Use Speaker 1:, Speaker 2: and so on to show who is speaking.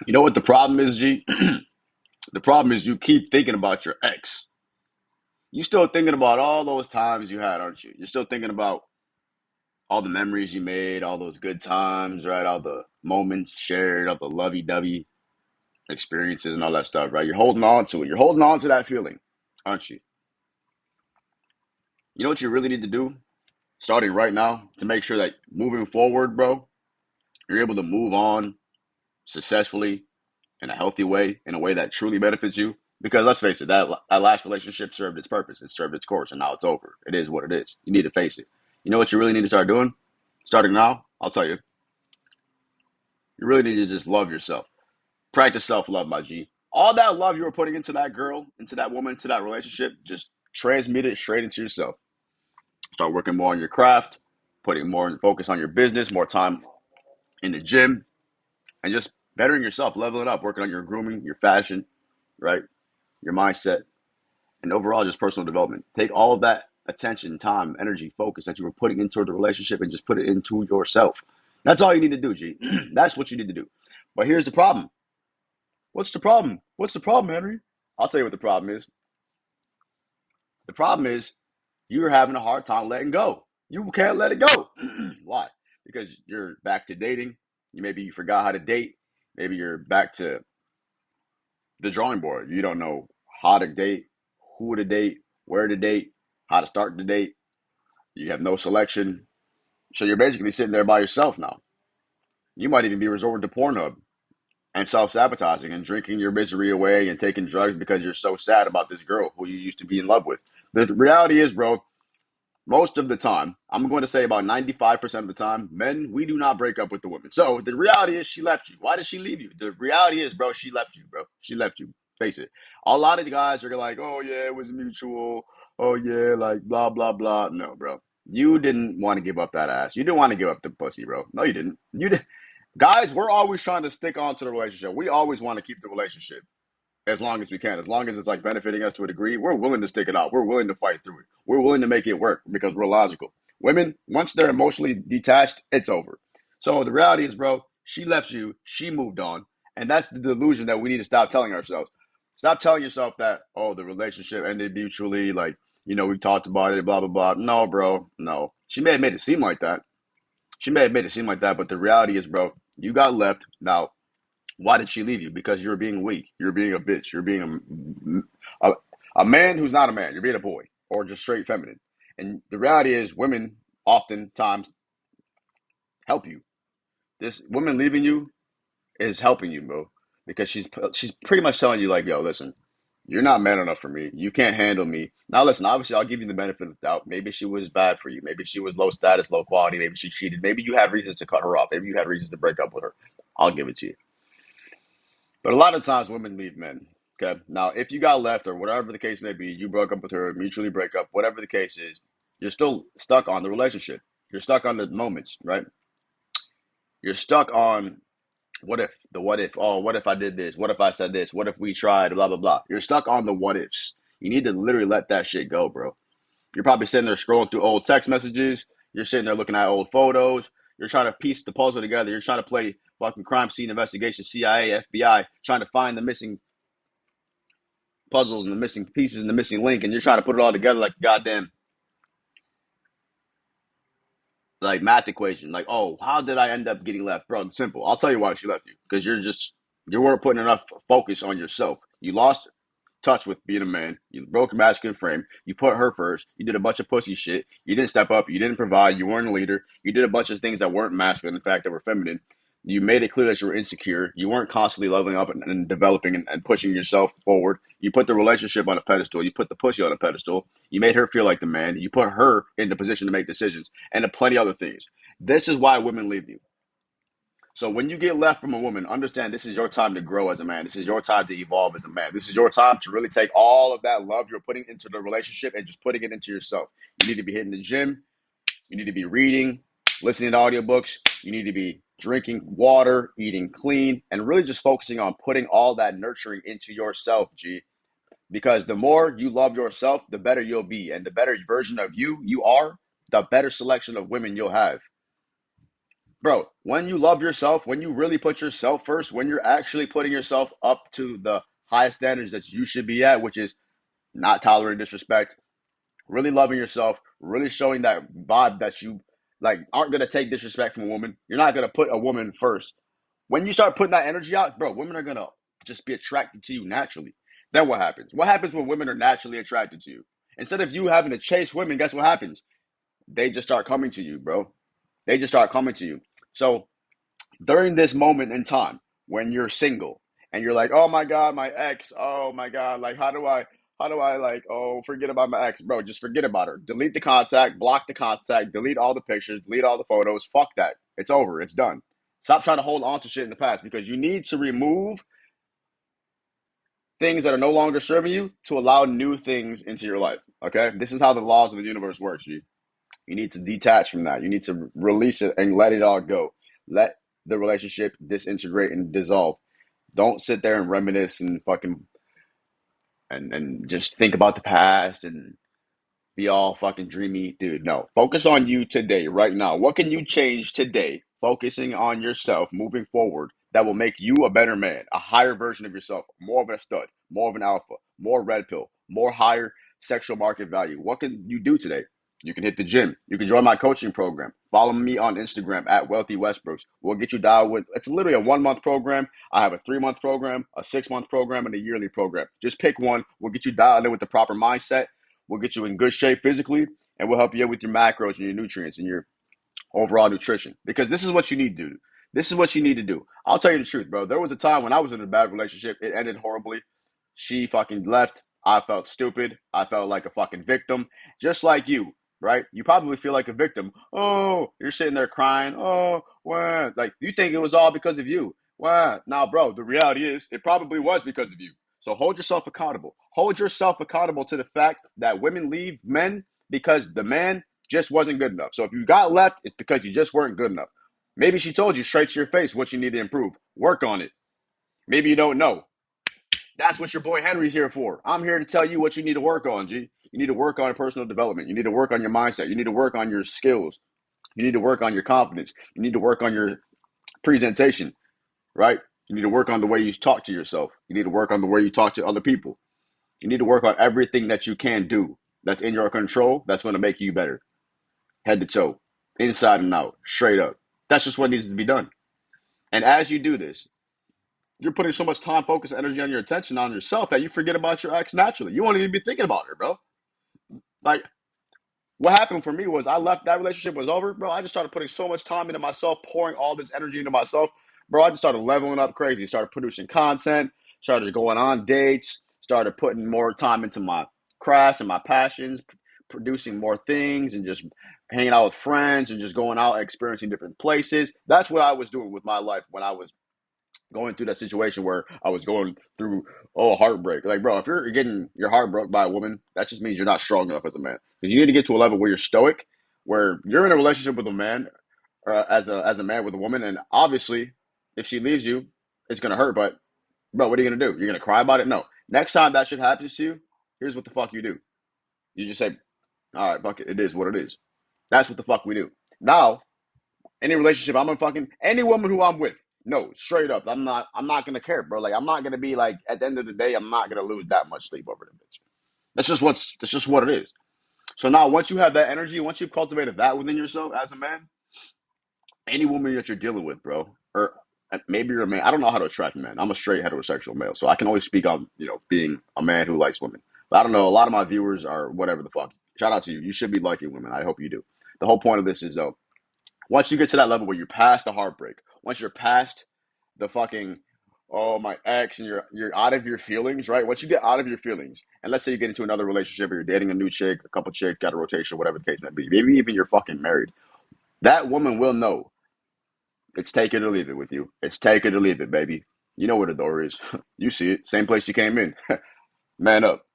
Speaker 1: You know what the problem is, G? The problem is you keep thinking about your ex. You still thinking about all those times you had, aren't you? You're still thinking about all the memories you made, all those good times, right? All the moments shared, all the lovey-dovey experiences and all that stuff, right? You're holding on to it. You're holding on to that feeling, aren't you? You know what you really need to do, starting right now, to make sure that moving forward, bro, you're able to move on successfully in a healthy way, in a way that truly benefits you. Because let's face it, that last relationship served its purpose. It served its course, and now it's over. It is what it is. You need to face it. You know what you really need to start doing? Starting now, I'll tell you. You really need to just love yourself. Practice self love, my G. All that love you were putting into that girl, into that woman, into that relationship, just transmit it straight into yourself. Start working more on your craft, putting more focus on your business, more time in the gym, and just bettering yourself, leveling up, working on your grooming, your fashion, right? Your mindset, and overall just personal development. Take all of that attention, time, energy, focus that you were putting into the relationship and just put it into yourself. That's all you need to do, G. That's what you need to do. But here's the problem. What's the problem? What's the problem, Henry? I'll tell you what the problem is. The problem is you're having a hard time letting go. You can't let it go. Why? Because you're back to dating. Maybe you forgot how to date. Maybe you're back to the drawing board. You don't know how to date, who to date, where to date, how to start the date. You have no selection. So you're basically sitting there by yourself now. You might even be resorting to Pornhub and self sabotaging and drinking your misery away and taking drugs because you're so sad about this girl who you used to be in love with. The reality is, bro, most of the time, I'm going to say about 95% of the time, men, we do not break up with the woman. So the reality is she left you. Why did she leave you? The reality is, bro, she left you, bro. She left you. Face it. A lot of the guys are like, oh, yeah, it was mutual. Oh, yeah, like blah, blah, blah. No, bro. You didn't want to give up that ass. You didn't want to give up the pussy, bro. No, you didn't. You did. Guys, we're always trying to stick on to the relationship. We always want to keep the relationship as long as we can. As long as it's like benefiting us to a degree, we're willing to stick it out. We're willing to fight through it. We're willing to make it work because we're logical. Women, once they're emotionally detached, it's over. So the reality is, bro, she left you, she moved on. And that's the delusion that we need to stop telling ourselves. Stop telling yourself that, oh, the relationship ended mutually, like, we talked about it, blah, blah, blah. No, bro, no. She may have made it seem like that. She may have made it seem like that, but the reality is, bro, you got left. Now, why did she leave you? Because you're being weak. You're being a bitch. You're being a man who's not a man. You're being a boy or just straight feminine. And the reality is, women oftentimes help you. This woman leaving you is helping you, bro, because she's pretty much telling you like, yo, listen, you're not man enough for me. You can't handle me. Now, listen, obviously, I'll give you the benefit of the doubt. Maybe she was bad for you. Maybe she was low status, low quality. Maybe she cheated. Maybe you had reasons to cut her off. Maybe you had reasons to break up with her. I'll give it to you. But a lot of times women leave men. Okay. Now, if you got left or whatever the case may be, you broke up with her, mutually break up, whatever the case is, you're still stuck on the relationship. You're stuck on the moments, right? You're stuck on what if, the what if, oh, what if I did this? What if I said this? What if we tried? Blah, blah, blah. You're stuck on the what ifs. You need to literally let that shit go, bro. You're probably sitting there scrolling through old text messages. You're sitting there looking at old photos. You're trying to piece the puzzle together. You're trying to play fucking crime scene investigation, CIA, FBI, trying to find the missing puzzles and the missing pieces and the missing link, and you're trying to put it all together like a goddamn like math equation. Like, oh, how did I end up getting left, bro? It's simple. I'll tell you why she left you because you weren't putting enough focus on yourself. You lost touch with being a man. You broke a masculine frame. You put her first. You did a bunch of pussy shit. You didn't step up. You didn't provide. You weren't a leader. You did a bunch of things that weren't masculine. In fact, that were feminine. You made it clear that you were insecure. You weren't constantly leveling up and developing and pushing yourself forward. You put the relationship on a pedestal. You put the pussy on a pedestal. You made her feel like the man. You put her in the position to make decisions and plenty other things. This is why women leave you. So when you get left from a woman, understand this is your time to grow as a man. This is your time to evolve as a man. This is your time to really take all of that love you're putting into the relationship and just putting it into yourself. You need to be hitting the gym. You need to be reading, listening to audiobooks. You need to be drinking water, eating clean, and really just focusing on putting all that nurturing into yourself, G. Because the more you love yourself, the better you'll be. And the better version of you are, the better selection of women you'll have. bro, when you love yourself, when you really put yourself first, when you're actually putting yourself up to the highest standards that you should be at, which is not tolerating disrespect, really loving yourself, really showing that vibe that you like aren't gonna take disrespect from a woman. You're not gonna put a woman first. When you start putting that energy out, bro, women are gonna just be attracted to you naturally. Then what happens? What happens when women are naturally attracted to you? Instead of you having to chase women, guess what happens? They just start coming to you, bro. They just start coming to you. So during this moment in time when you're single and you're like, oh my God, my ex, oh my God, like how do I like, oh, forget about my ex, bro, just forget about her. Delete the contact, block the contact, delete all the pictures, delete all the photos. Fuck that. It's over. It's done. Stop trying to hold on to shit in the past because you need to remove things that are no longer serving you to allow new things into your life. Okay? This is how the laws of the universe work, G. You need to detach from that. You need to release it and let it all go. Let the relationship disintegrate and dissolve. Don't sit there and reminisce and fucking and just think about the past and be all fucking dreamy, dude. No, focus on you today, right now. What can you change today? Focusing on yourself, moving forward, that will make you a better man, a higher version of yourself, more of a stud, more of an alpha, more red pill, more higher sexual market value. What can you do today? You can hit the gym. You can join my coaching program. Follow me on Instagram at Wealthy Westbrooks. We'll get you dialed with. It's literally a 1 month program. I have a 3 month program, a 6 month program, and a yearly program. Just pick one. We'll get you dialed in with the proper mindset. We'll get you in good shape physically, and we'll help you with your macros and your nutrients and your overall nutrition. Because this is what you need to do. This is what you need to do. I'll tell you the truth, bro. There was a time when I was in a bad relationship. It ended horribly. She fucking left. I felt stupid. I felt like a fucking victim, just like you, right? You probably feel like a victim. Oh, you're sitting there crying. Oh, what? Like you think it was all because of you. What? Now, bro, the reality is it probably was because of you. So hold yourself accountable. Hold yourself accountable to the fact that women leave men because the man just wasn't good enough. So if you got left, it's because you just weren't good enough. Maybe she told you straight to your face what you need to improve. Work on it. Maybe you don't know. That's what your boy Henry's here for. I'm here to tell you what you need to work on, G. You need to work on personal development. You need to work on your mindset. You need to work on your skills. You need to work on your confidence. You need to work on your presentation, right? You need to work on the way you talk to yourself. You need to work on the way you talk to other people. You need to work on everything that you can do that's in your control that's going to make you better, head to toe, inside and out, straight up. That's just what needs to be done. And as you do this, you're putting so much time, focus, energy on your attention on yourself that you forget about your ex naturally. You won't even be thinking about her, bro. Like what happened for me was I left that relationship was over, bro. I just started putting so much time into myself, pouring all this energy into myself, bro. I just started leveling up crazy. Started producing content, started going on dates, started putting more time into my crafts and my passions, producing more things, and just hanging out with friends and just going out, experiencing different places. That's what I was doing with my life when I was going through that situation where I was going through heartbreak. Like, bro, if you're getting your heart broke by a woman, that just means you're not strong enough as a man. Because you need to get to a level where you're stoic, where you're in a relationship with a man, or as a man with a woman, and obviously, if she leaves you, it's gonna hurt. But bro, what are you gonna do? You're gonna cry about it? No. Next time that shit happens to you, here's what the fuck you do. You just say, all right, fuck it. It is what it is. That's what the fuck we do. Now, any relationship I'm in fucking any woman who I'm with. No, straight up. I'm not gonna care, bro. Like I'm not gonna be like at the end of the day, I'm not gonna lose that much sleep over the bitch. That's just what it is. So now once you have that energy, once you've cultivated that within yourself as a man, any woman that you're dealing with, bro, or maybe you're a man. I don't know how to attract men. I'm a straight heterosexual male, so I can only speak on being a man who likes women. But I don't know. A lot of my viewers are whatever the fuck. Shout out to you. You should be liking women. I hope you do. The whole point of this is though, once you get to that level where you're past the heartbreak, once you're past the fucking oh my ex and you're out of your feelings, right? Once you get out of your feelings, and let's say you get into another relationship or you're dating a new chick, a couple chicks, got a rotation, whatever the case may be, maybe even you're fucking married, that woman will know it's take it or leave it with you. It's take it or leave it, baby. You know where the door is. You see it. Same place you came in. Man up.